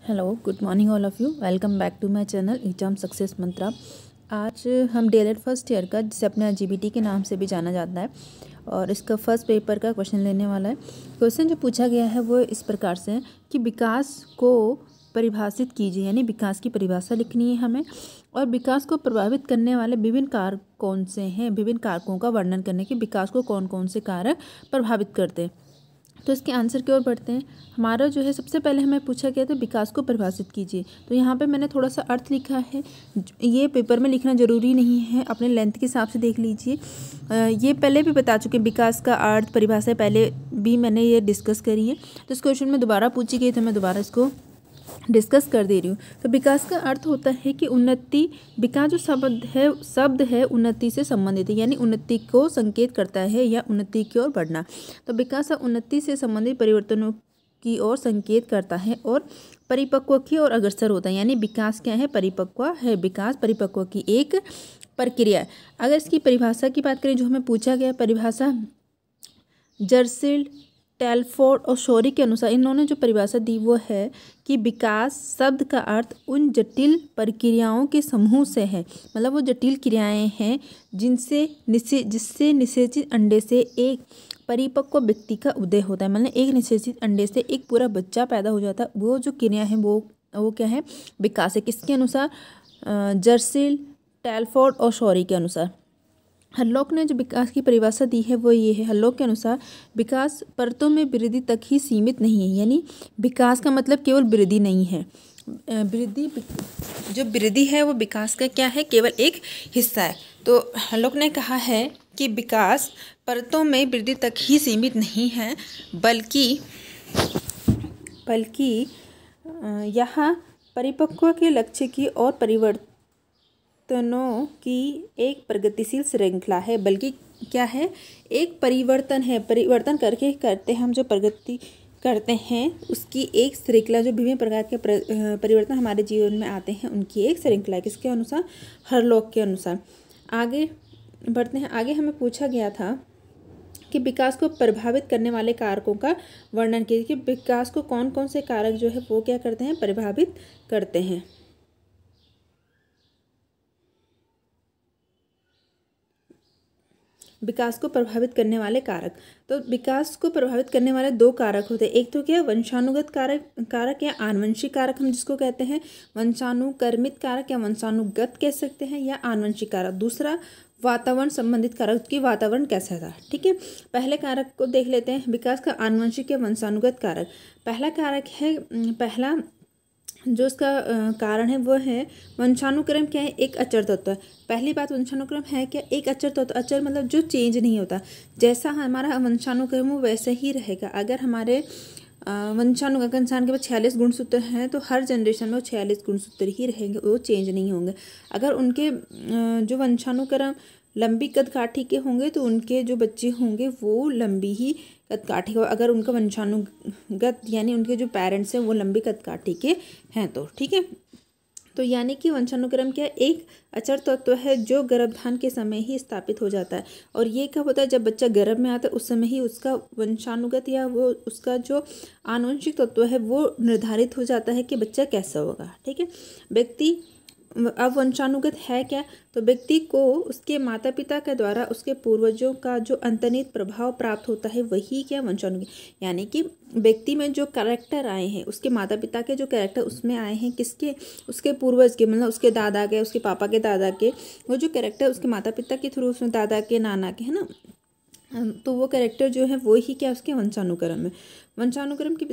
Hello, good morning all of you. Welcome back to my channel exam success Mantra. आज हम DElEd first year का, जिसे अपने GBT के नाम से भी जाना जाता है, और इसका फर्स्ट पेपर का क्वेश्चन लेने वाला है। क्वेश्चन जो पूछा गया है वो इस प्रकार से है कि विकास को परिभाषित कीजिए, यानी विकास की परिभाषा लिखनी है हमें, और विकास को प्रभावित करने वाले विभिन्न कारक कौन से हैं, विभिन्न कारकों का वर्णन करने के विकास को कौन कौन से कारक प्रभावित करते हैं। तो इसके आंसर की ओर बढ़ते हैं। हमारा जो है, सबसे पहले हमें पूछा गया था विकास को परिभाषित कीजिए। तो यहाँ पे मैंने थोड़ा सा अर्थ लिखा है, ये पेपर में लिखना ज़रूरी नहीं है, अपने लेंथ के हिसाब से देख लीजिए। ये पहले भी बता चुके हैं, विकास का अर्थ परिभाषा पहले भी मैंने ये डिस्कस करी है। तो इस क्वेश्चन में दोबारा पूछी गई, तो मैं दोबारा इसको डिस्कस कर दे रही हूँ। तो विकास का अर्थ होता है कि उन्नति, विकास जो शब्द है उन्नति से संबंधित है, यानी उन्नति को संकेत करता है या उन्नति की ओर बढ़ना। तो विकास उन्नति से संबंधित परिवर्तनों की ओर संकेत करता है और परिपक्व की ओर अग्रसर होता है। यानी विकास क्या है? परिपक्व है। विकास परिपक्व की एक प्रक्रिया है। अगर इसकी परिभाषा की बात करें, जो हमें पूछा गया परिभाषा, जर्सिल, टेलफोर्ड और शोरी के अनुसार इन्होंने जो परिभाषा दी वो है कि विकास शब्द का अर्थ उन जटिल प्रक्रियाओं के समूह से है। मतलब वो जटिल क्रियाएं हैं जिससे निषेचित अंडे से एक परिपक्व व्यक्ति का उदय होता है। मतलब एक निषेचित अंडे से एक पूरा बच्चा पैदा हो जाता है। वो जो क्रिया है वो क्या है? विकास है। किसके अनुसार? जर्सिल, टेलफोर्ड और शोरी के अनुसार। हरलॉक ने जो विकास की परिभाषा दी है वो ये है। हरलॉक के अनुसार विकास परतों में वृद्धि तक ही सीमित नहीं है। यानी विकास का मतलब केवल वृद्धि नहीं है। जो वृद्धि है वो विकास का क्या है? केवल एक हिस्सा है। तो हरलॉक ने कहा है कि विकास परतों में वृद्धि तक ही सीमित नहीं है, बल्कि यहाँ परिपक्व के लक्ष्य की और परिवर्तनों की एक प्रगतिशील श्रृंखला है। बल्कि क्या है? एक परिवर्तन है। परिवर्तन करते हम जो प्रगति करते हैं उसकी एक श्रृंखला, जो विभिन्न प्रकार के परिवर्तन हमारे जीवन में आते हैं उनकी एक श्रृंखला है। किसके अनुसार? हरलॉक के अनुसार। आगे बढ़ते हैं। आगे हमें पूछा गया था कि विकास को प्रभावित करने वाले कारकों का वर्णन कीजिए कि विकास को कौन कौन से कारक जो है वो क्या करते हैं? प्रभावित करते हैं। विकास को प्रभावित करने वाले कारक। तो विकास को प्रभावित करने वाले दो कारक होते हैं। एक तो क्या? वंशानुगत कारक या आनुवंशिक कारक, हम जिसको कहते हैं वंशानुक्रमित कारक या वंशानुगत कह सकते हैं, या आनुवंशिक कारक। दूसरा वातावरण संबंधित कारक, कि वातावरण कैसा था। ठीक है, पहले कारक को देख लेते हैं, विकास का आनुवंशिक या वंशानुगत कारक। पहला कारक है, पहला जो इसका कारण है वो है वंशानुक्रम। क्या है? एक अचर तत्व है। पहली बात, वंशानुक्रम है क्या? एक अचर तत्व। अचर मतलब जो चेंज नहीं होता। जैसा हमारा वंशानुक्रम हो वैसे ही रहेगा। अगर हमारे अगर इंसान के पास 46 गुणसूत्र हैं तो हर जनरेशन में वो 46 गुणसूत्र ही रहेंगे, वो चेंज नहीं होंगे। अगर उनके जो वंशानुक्रम लंबी कदकाठी के होंगे तो उनके जो बच्चे होंगे वो लंबी ही कदकाठी हो। अगर उनका वंशानुगत यानी उनके जो पेरेंट्स हैं वो लंबी कदकाठी के हैं तो ठीक है। तो यानी कि वंशानुक्रम क्या? एक अचर तत्व है जो गर्भधान के समय ही स्थापित हो जाता है। और ये कब होता है? जब बच्चा गर्भ में आता है उस समय ही उसका वंशानुगत या वो उसका जो आनुवंशिक तत्व है वो निर्धारित हो जाता है कि बच्चा कैसा होगा। ठीक है। व्यक्ति अब वंशानुगत है क्या? तो व्यक्ति को उसके माता पिता के द्वारा उसके पूर्वजों का जो अंतर्निहित प्रभाव प्राप्त होता है वही क्या? वंशानुगत। यानी कि व्यक्ति में जो कैरेक्टर आए हैं, उसके माता पिता के जो कैरेक्टर उसमें आए हैं, किसके? उसके पूर्वज के, मतलब उसके दादा के, उसके पापा के दादा के, वो जो कैरेक्टर उसके माता पिता के थ्रू, उसमें दादा के, नाना के, है ना, तो वो कैरेक्टर जो है वो ही क्या? उसके वंशानुक्रम है। वंशानुक्रम की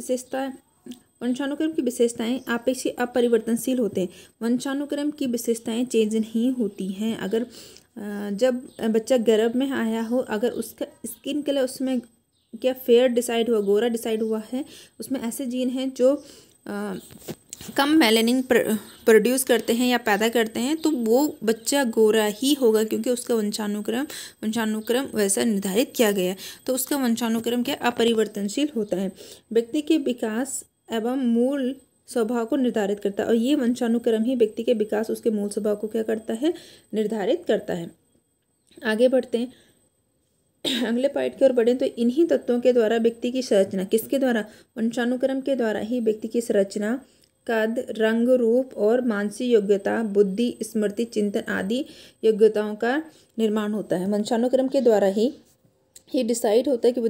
विशेषताएं अपेक्षित अपरिवर्तनशील होते हैं। वंशानुक्रम की विशेषताएं चेंज नहीं होती हैं। अगर जब बच्चा गर्भ में आया हो, अगर उसका स्किन कलर उसमें क्या फेयर डिसाइड हुआ, गोरा डिसाइड हुआ है, उसमें ऐसे जीन हैं जो कम मेलानिन प्रोड्यूस करते हैं या पैदा करते हैं, तो वो बच्चा गोरा ही होगा, क्योंकि उसका वंशानुक्रम वैसा निर्धारित किया गया है। तो उसका वंशानुक्रम क्या? अपरिवर्तनशील होता है। व्यक्ति के विकास एवं मूल स्वभाव को निर्धारित करता है, और ये वंशानुक्रम ही व्यक्ति के विकास, उसके मूल स्वभाव को क्या करता है? निर्धारित करता है। आगे बढ़ते हैं, अगले पॉइंट की ओर बढ़ें तो इन्हीं तत्वों के द्वारा व्यक्ति की संरचना, किसके द्वारा? वंशानुक्रम के द्वारा ही व्यक्ति की संरचना कद, रंग, रूप और मानसिक योग्यता, बुद्धि, स्मृति, चिंतन आदि योग्यताओं का निर्माण होता है। वंशानुक्रम के द्वारा ही ये डिसाइड होता है कि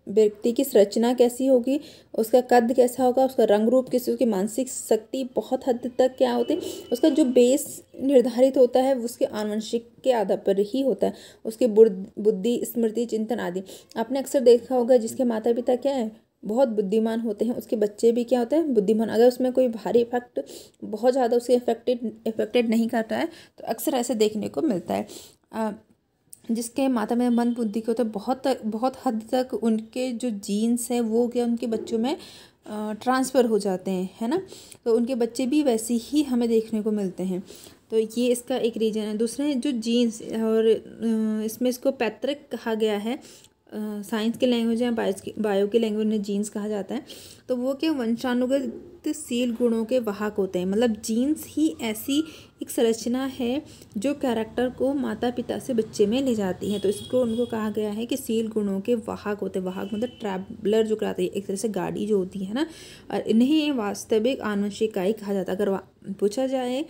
व्यक्ति की संरचना कैसी होगी, उसका कद कैसा होगा, उसका रंग रूप कैसी, उसकी मानसिक शक्ति बहुत हद तक क्या होती है, उसका जो बेस निर्धारित होता है उसके आनुवंशिक के आधार पर ही होता है, उसकी बुद्धि, स्मृति, चिंतन आदि। आपने अक्सर देखा होगा जिसके माता पिता क्या है, बहुत बुद्धिमान होते हैं, उसके बच्चे भी क्या होते हैं, बुद्धिमान। अगर उसमें कोई भारी इफेक्ट बहुत ज़्यादा उसके इफेक्टेड नहीं करता है तो अक्सर ऐसे देखने को मिलता है। जिसके माता में मंद बुद्धि के होते हैं, बहुत हद तक उनके जो जीन्स हैं वो क्या उनके बच्चों में ट्रांसफ़र हो जाते हैं, है ना। तो उनके बच्चे भी वैसे ही हमें देखने को मिलते हैं। तो ये इसका एक रीज़न है। दूसरा है जो जीन्स, और इसमें इसको पैतृक कहा गया है। साइंस के लैंग्वेज या बायो के लैंग्वेज में जीन्स कहा जाता है। तो वो क्या वंशानुगतशील गुणों के वाहक होते हैं। मतलब जीन्स ही ऐसी एक संरचना है जो कैरेक्टर को माता पिता से बच्चे में ले जाती है। तो इसको उनको कहा गया है कि शील गुणों के वाहक होते हैं। वाहक मतलब ट्रैवलर जो कराती है, एक तरह से गाड़ी जो होती है ना। और इन्हें वास्तविक आनुवंशिक इकाई कहा जाता है। अगर पूछा जाए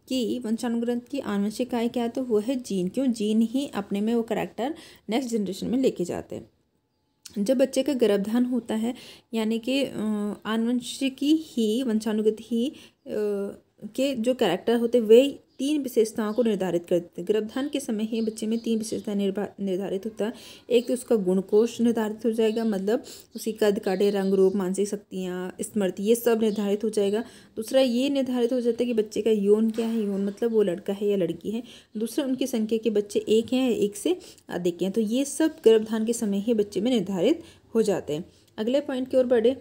कि वंशानुक्रम की आनुवंशिक इकाई क्या है तो वो है जीन। क्यों? जीन ही अपने में वो करैक्टर नेक्स्ट जनरेशन में लेके जाते हैं। जब बच्चे का गर्भधान होता है यानी कि आनुवंशिकी ही, वंशानुगत ही के जो कैरेक्टर होते हैं वे 3 विशेषताओं को निर्धारित करते हैं। गर्भधान के समय ही बच्चे में 3 विशेषता निर्धारित होता है। एक तो उसका गुणकोश निर्धारित हो जाएगा, मतलब उसकी कद काटे, रंग रूप, मानसिक शक्तियाँ, स्मृति, ये सब निर्धारित हो जाएगा। दूसरा ये निर्धारित हो जाता है कि बच्चे का यौन क्या है, यौन मतलब वो लड़का है या लड़की है। दूसरा उनकी संख्या के बच्चे एक हैं या एक से अधिक हैं। तो ये सब गर्भधान के समय ही बच्चे में निर्धारित हो जाते हैं। अगले पॉइंट की ओर बढ़े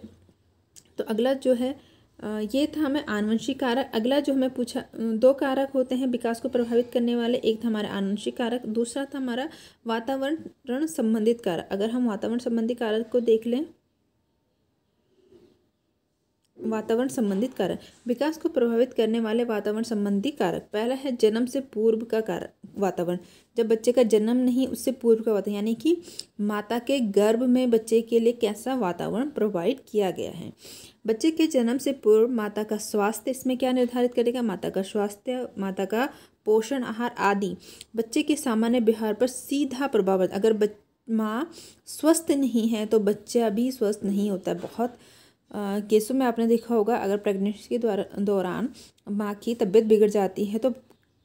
तो अगला जो है ये था हमें आनुवंशिक कारक। अगला जो हमें पूछा, 2 कारक होते हैं विकास को प्रभावित करने वाले। एक था हमारा आनुवंशिक कारक, दूसरा था हमारा वातावरण संबंधित कारक। अगर हम वातावरण संबंधी कारक को देख लें, वातावरण संबंधित कारक, विकास को प्रभावित करने वाले वातावरण संबंधी कारक। पहला है जन्म से पूर्व का कारक वातावरण। जब बच्चे का जन्म नहीं उससे पूर्व का वातावरण, यानी कि माता के गर्भ में बच्चे के लिए कैसा वातावरण प्रोवाइड किया गया है। बच्चे के जन्म से पूर्व माता का स्वास्थ्य इसमें क्या निर्धारित करेगा, माता का स्वास्थ्य, माता का पोषण, आहार आदि बच्चे के सामान्य व्यवहार पर सीधा प्रभाव। अगर माँ स्वस्थ नहीं है तो बच्चा भी स्वस्थ नहीं होता। बहुत केसों में आपने देखा होगा, अगर प्रेगनेंसी के दौरान माँ की तबीयत बिगड़ जाती है तो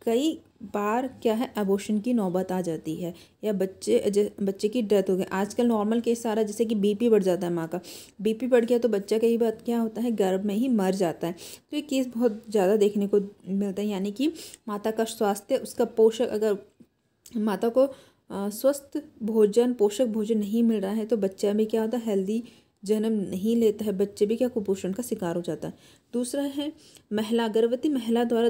कई बार क्या है, अबॉर्शन की नौबत आ जाती है या बच्चे की डेथ हो गई। आजकल नॉर्मल केस सारा, जैसे कि बीपी बढ़ जाता है, माँ का बीपी बढ़ गया तो बच्चा कई बार क्या होता है, गर्भ में ही मर जाता है। तो ये केस बहुत ज़्यादा देखने को मिलता है। यानी कि माता का स्वास्थ्य, उसका पोषक, अगर माता को स्वस्थ भोजन, पोषक भोजन नहीं मिल रहा है तो बच्चा भी क्या होता है, हेल्दी जन्म नहीं लेता है, बच्चे भी क्या कुपोषण का शिकार हो जाता है। दूसरा है महिला, गर्भवती महिला द्वारा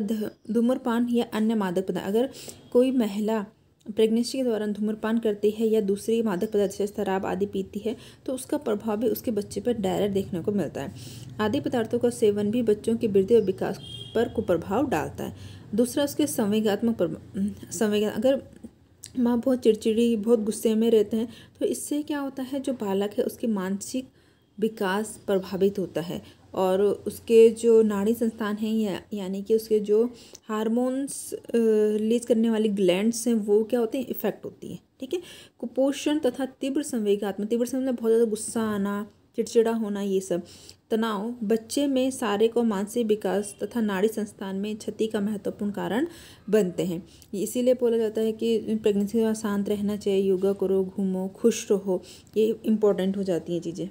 धूम्रपान या अन्य मादक पदार्थ। अगर कोई महिला प्रेगनेंसी के दौरान धूम्रपान करती है या दूसरी मादक पदार्थ जैसे शराब आदि पीती है तो उसका प्रभाव भी उसके बच्चे पर डायरेक्ट देखने को मिलता है। आदि पदार्थों का सेवन भी बच्चों की वृद्धि और विकास पर कुप्रभाव डालता है। दूसरा उसके संवेगात्मक अगर माँ बहुत चिड़चिड़ी, बहुत गुस्से में रहते हैं तो इससे क्या होता है, जो बालक है उसके मानसिक विकास प्रभावित होता है और उसके जो नाड़ी संस्थान हैं यानी कि उसके जो हार्मोन्स रिलीज करने वाली ग्लैंड्स हैं वो क्या होते हैं, इफेक्ट होती है। ठीक है। कुपोषण तथा तीव्र संवेगात्मक, तीव्र संवेग बहुत ज़्यादा गुस्सा आना, चिड़चिड़ा होना, ये सब तनाव बच्चे में शारीरिक और मानसिक विकास तथा नाड़ी संस्थान में क्षति का महत्वपूर्ण कारण बनते हैं। इसीलिए बोला जाता है कि प्रेगनेंसी में शांत रहना चाहिए, योगा करो, घूमो, खुश रहो, ये इम्पोर्टेंट हो जाती हैं चीज़ें।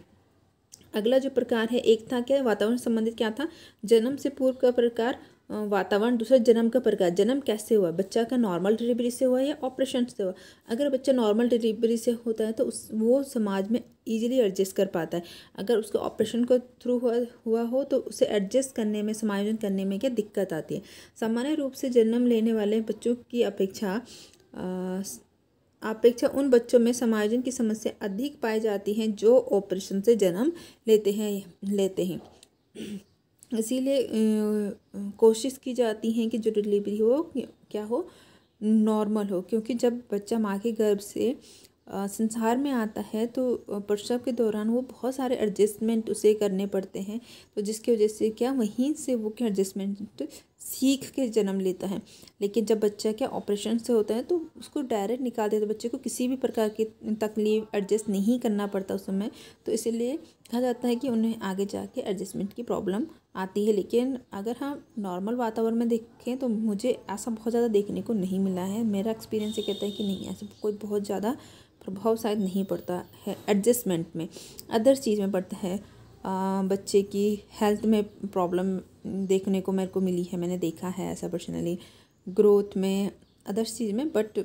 अगला जो प्रकार है, एक था क्या, वातावरण संबंधित क्या था, जन्म से पूर्व का प्रकार वातावरण। दूसरा जन्म का प्रकार, जन्म कैसे हुआ, बच्चा का नॉर्मल डिलीवरी से हुआ या ऑपरेशन से हुआ। अगर बच्चा नॉर्मल डिलीवरी से होता है तो वो समाज में इजीली एडजस्ट कर पाता है। अगर उसके ऑपरेशन को थ्रू हुआ हो तो उसे एडजस्ट करने में, समायोजन करने में क्या दिक्कत आती है। सामान्य रूप से जन्म लेने वाले बच्चों की अपेक्षा उन बच्चों में समायोजन की समस्या अधिक पाई जाती हैं जो ऑपरेशन से जन्म लेते हैं। इसीलिए कोशिश की जाती है कि जो डिलीवरी हो क्या हो, नॉर्मल हो, क्योंकि जब बच्चा माँ के गर्भ से संसार में आता है तो प्रसव के दौरान वो बहुत सारे एडजस्टमेंट उसे करने पड़ते हैं, तो जिसकी वजह से क्या वहीं से वो क्या एडजस्टमेंट सीख के जन्म लेता है। लेकिन जब बच्चा क्या ऑपरेशन से होता है तो उसको डायरेक्ट निकाल देते, बच्चे को किसी भी प्रकार की तकलीफ एडजस्ट नहीं करना पड़ता उस समय, तो इसीलिए कहा जाता है कि उन्हें आगे जाके एडजस्टमेंट की प्रॉब्लम आती है। लेकिन अगर हम नॉर्मल वातावरण में देखें तो मुझे ऐसा बहुत ज़्यादा देखने को नहीं मिला है। मेरा एक्सपीरियंस ये कहता है कि नहीं, ऐसा कोई बहुत ज़्यादा प्रभाव शायद नहीं पड़ता है एडजस्टमेंट में। अदर चीज़ में पड़ता है, बच्चे की हेल्थ में प्रॉब्लम देखने को मेरे को मिली है, मैंने देखा है ऐसा पर्सनली, ग्रोथ में, अदर्स चीज़ में। बट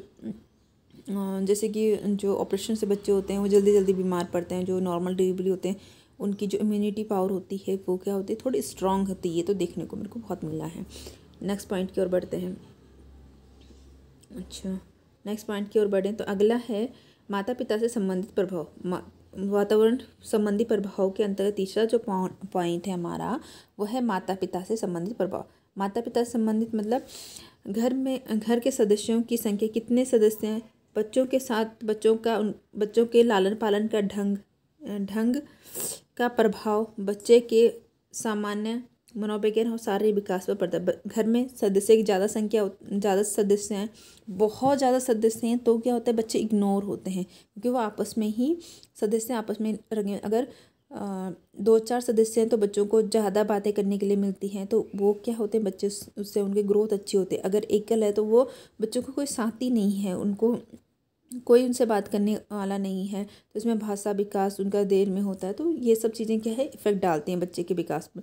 जैसे कि जो ऑपरेशन से बच्चे होते हैं वो जल्दी जल्दी बीमार पड़ते हैं, जो नॉर्मल डिलीवरी होते हैं उनकी जो इम्यूनिटी पावर होती है वो क्या होती है, थोड़ी स्ट्रांग होती है। ये तो देखने को मेरे को बहुत मिला है। नेक्स्ट पॉइंट की ओर बढ़ते हैं। अच्छा, नेक्स्ट पॉइंट की ओर बढ़ें तो अगला है माता पिता से संबंधित प्रभाव। वातावरण संबंधी प्रभाव के अंतर्गत तीसरा जो पॉइंट है हमारा वो है माता पिता से संबंधित प्रभाव। माता पिता से संबंधित मतलब घर के सदस्यों की संख्या, कितने सदस्य हैं, बच्चों के साथ बच्चों के लालन पालन का ढंग का प्रभाव, बच्चे के सामान्य मनोविज्ञान और शारीरिक विकास पर पड़ता है। घर में सदस्य की ज़्यादा सदस्य हैं, बहुत ज़्यादा सदस्य हैं तो क्या होता है, बच्चे इग्नोर होते हैं क्योंकि वो आपस में ही सदस्य आपस में रंगे। अगर 2-4 सदस्य हैं तो बच्चों को ज़्यादा बातें करने के लिए मिलती हैं, तो वो क्या होते हैं, बच्चे उससे उनके ग्रोथ अच्छी होती है। अगर एकल है तो वो बच्चों को कोई साथी नहीं है, उनको कोई उनसे बात करने वाला नहीं है, तो इसमें भाषा विकास उनका देर में होता है। तो ये सब चीज़ें क्या है, इफ़ेक्ट डालती हैं बच्चे के विकास पर।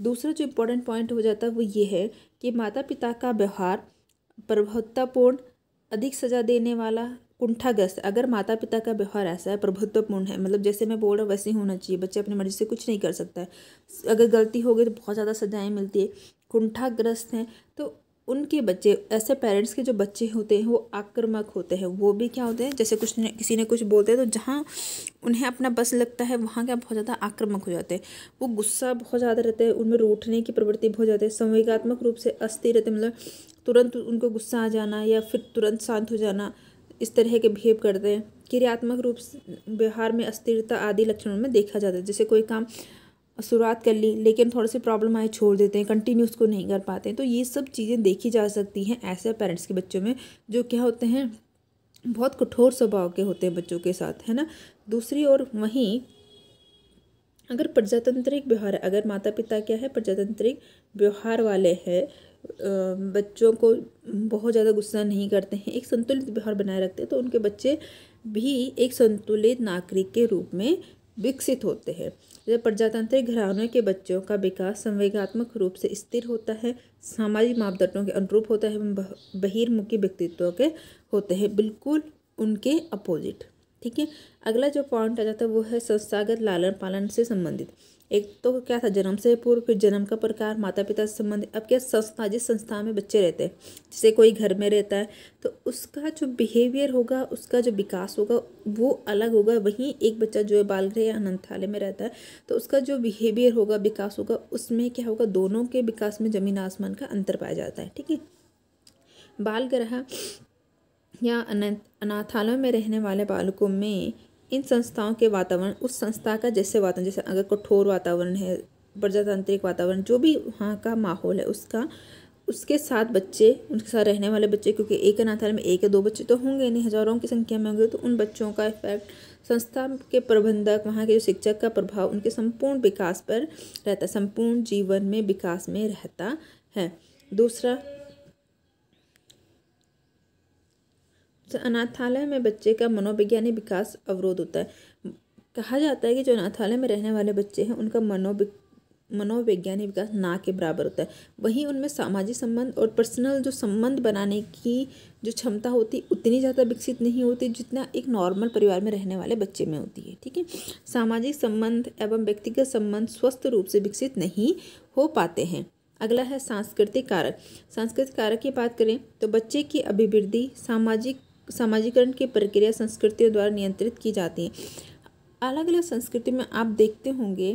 दूसरा जो इम्पोर्टेंट पॉइंट हो जाता है वो ये है कि माता पिता का व्यवहार प्रभुत्वपूर्ण, अधिक सजा देने वाला, कुंठाग्रस्त। अगर माता पिता का व्यवहार ऐसा है, प्रभुत्वपूर्ण है, मतलब जैसे मैं बोल रहा हूँ वैसे ही होना चाहिए, बच्चे अपनी मर्जी से कुछ नहीं कर सकता है, अगर गलती हो गई तो बहुत ज़्यादा सजाएं मिलती है, कुंठाग्रस्त हैं, तो उनके बच्चे, ऐसे पेरेंट्स के जो बच्चे होते हैं वो आक्रामक होते हैं। वो भी क्या होते हैं, जैसे किसी ने कुछ बोलते हैं तो जहाँ उन्हें अपना बस लगता है वहाँ क्या बहुत ज़्यादा आक्रामक हो जाते हैं। वो गुस्सा बहुत ज़्यादा रहता है, उनमें रूठने की प्रवृत्ति बहुत ज़्यादा है, संवेगात्मक रूप से अस्थिर रहते हैं, मतलब तुरंत उनको गुस्सा आ जाना या फिर तुरंत शांत हो जाना, इस तरह के बिहेव करते हैं। क्रियात्मक रूप से व्यवहार में अस्थिरता आदि लक्षणों में देखा जाता है। जैसे कोई काम शुरुआत कर ली लेकिन थोड़ी सी प्रॉब्लम आए छोड़ देते हैं, कंटिन्यू उसको नहीं कर पाते हैं, तो ये सब चीज़ें देखी जा सकती हैं ऐसे पेरेंट्स के बच्चों में जो क्या होते हैं, बहुत कठोर स्वभाव के होते हैं बच्चों के साथ, है ना। दूसरी ओर वहीं अगर प्रजातांत्रिक व्यवहार है, अगर माता पिता क्या है, प्रजातांत्रिक व्यवहार वाले हैं, बच्चों को बहुत ज़्यादा गुस्सा नहीं करते हैं, एक संतुलित व्यवहार बनाए रखते हैं, तो उनके बच्चे भी एक संतुलित नागरिक के रूप में विकसित होते हैं। जब प्रजातांत्रिक घरानों के बच्चों का विकास संवेगात्मक रूप से स्थिर होता है, सामाजिक मापदंडों के अनुरूप होता है, बहिर्मुखी व्यक्तित्व के होते हैं, बिल्कुल उनके अपोजिट। ठीक है, अगला जो पॉइंट आ जाता है वो है संस्थागत लालन पालन से संबंधित। एक तो क्या था, जन्म से पूर्व, फिर जन्म का प्रकार, माता पिता से संबंधित। अब क्या संस्था, जिस संस्था में बच्चे रहते हैं, जैसे कोई घर में रहता है तो उसका जो बिहेवियर होगा, उसका जो विकास होगा वो अलग होगा। वहीं एक बच्चा जो है बालगृह या अनाथालय में रहता है तो उसका जो बिहेवियर होगा, विकास होगा, उसमें क्या होगा, दोनों के विकास में जमीन आसमान का अंतर पाया जाता है। ठीक है, बालगृह या अनाथालयों में रहने वाले बालकों में इन संस्थाओं के वातावरण उस संस्था का जैसे वातावरण, जैसे अगर कठोर वातावरण है, प्रजातांत्रिक वातावरण, जो भी वहाँ का माहौल है उसके साथ बच्चे, उनके साथ रहने वाले बच्चे, क्योंकि एक अनाथालय में 1 या 2 बच्चे तो होंगे नहीं, हज़ारों की संख्या में होंगे, तो उन बच्चों का इफेक्ट संस्था के प्रबंधक, वहाँ के जो शिक्षक का प्रभाव उनके संपूर्ण विकास पर रहता है, संपूर्ण जीवन में विकास में रहता है। दूसरा, अनाथालय में बच्चे का मनोवैज्ञानिक विकास अवरोध होता है। कहा जाता है कि जो अनाथालय में रहने वाले बच्चे हैं उनका मनोवैज्ञानिक विकास ना के बराबर होता है। वहीं उनमें सामाजिक संबंध और पर्सनल जो संबंध बनाने की जो क्षमता होती उतनी ज़्यादा विकसित नहीं होती जितना एक नॉर्मल परिवार में रहने वाले बच्चे में होती है। ठीक है, सामाजिक संबंध एवं व्यक्तिगत संबंध स्वस्थ रूप से विकसित नहीं हो पाते हैं। अगला है सांस्कृतिक कारक। सांस्कृतिक कारक की बात करें तो बच्चे की अभिवृद्धि सामाजिकरण की प्रक्रिया संस्कृतियों द्वारा नियंत्रित की जाती है। अलग अलग संस्कृति में आप देखते होंगे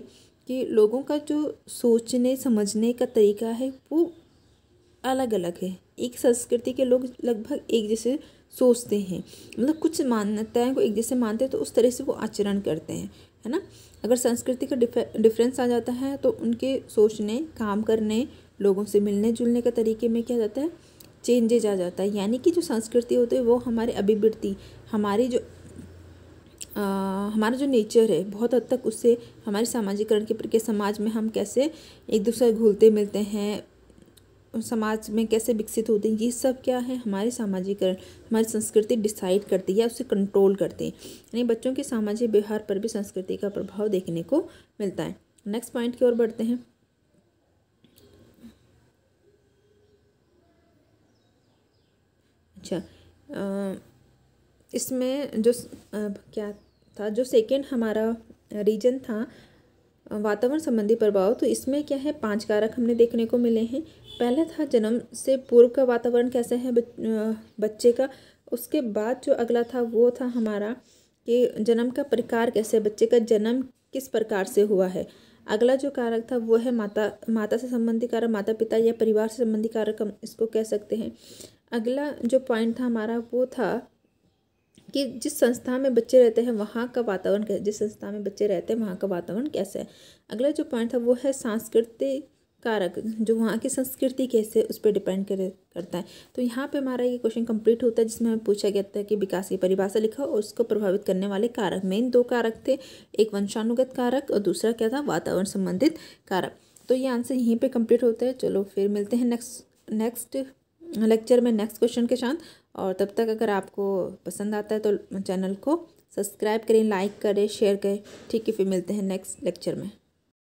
कि लोगों का जो सोचने समझने का तरीका है वो अलग अलग है। एक संस्कृति के लोग लगभग एक जैसे सोचते हैं, मतलब कुछ मान्यताएं को एक जैसे मानते हैं तो उस तरह से वो आचरण करते हैं, है ना। अगर संस्कृति का डिफरेंस आ जाता है तो उनके सोचने, काम करने, लोगों से मिलने जुलने के तरीके में क्या जाता है, चेंजेज आ जाता है। यानी कि जो संस्कृति होती है वो हमारे अभिवृत्ति, हमारी जो हमारा जो नेचर है बहुत हद तक उससे हमारे सामाजिकरण के प्रक्रिया, समाज में हम कैसे एक दूसरे घुलते मिलते हैं, समाज में कैसे विकसित होते हैं, ये सब क्या है, हमारे सामाजिकरण, हमारी संस्कृति डिसाइड करती है या उसे कंट्रोल करती है। यानी बच्चों के सामाजिक व्यवहार पर भी संस्कृति का प्रभाव देखने को मिलता है। नेक्स्ट पॉइंट की ओर बढ़ते हैं। अच्छा, इसमें जो क्या था, जो सेकंड हमारा रीजन था वातावरण संबंधी प्रभाव, तो इसमें क्या है, 5 कारक हमने देखने को मिले हैं। पहला था जन्म से पूर्व का वातावरण कैसा है बच्चे का। उसके बाद जो अगला था वो था हमारा कि जन्म का प्रकार कैसे, बच्चे का जन्म किस प्रकार से हुआ है। अगला जो कारक था वो है माता से संबंधी कारक, माता पिता या परिवार से संबंधी कारक हम इसको कह सकते हैं। अगला जो पॉइंट था हमारा वो था कि जिस संस्था में बच्चे रहते हैं वहाँ का वातावरण कैसे, जिस संस्था में बच्चे रहते हैं वहाँ का वातावरण कैसा है। अगला जो पॉइंट था वो है सांस्कृतिक कारक, जो वहाँ की संस्कृति कैसे उस पर डिपेंड करता है। तो यहाँ पे हमारा ये क्वेश्चन कंप्लीट होता है जिसमें हमें पूछा गया था कि विकास की परिभाषा लिखा और उसको प्रभावित करने वाले कारक। मेन 2 कारक थे, एक वंशानुगत कारक और दूसरा क्या था, वातावरण संबंधित कारक। तो ये आंसर यहीं पर कंप्लीट होता है। चलो फिर मिलते हैं नेक्स्ट लेक्चर में नेक्स्ट क्वेश्चन के साथ। और तब तक अगर आपको पसंद आता है तो चैनल को सब्सक्राइब करें, लाइक करें, शेयर करें। ठीक है, फिर मिलते हैं नेक्स्ट लेक्चर में।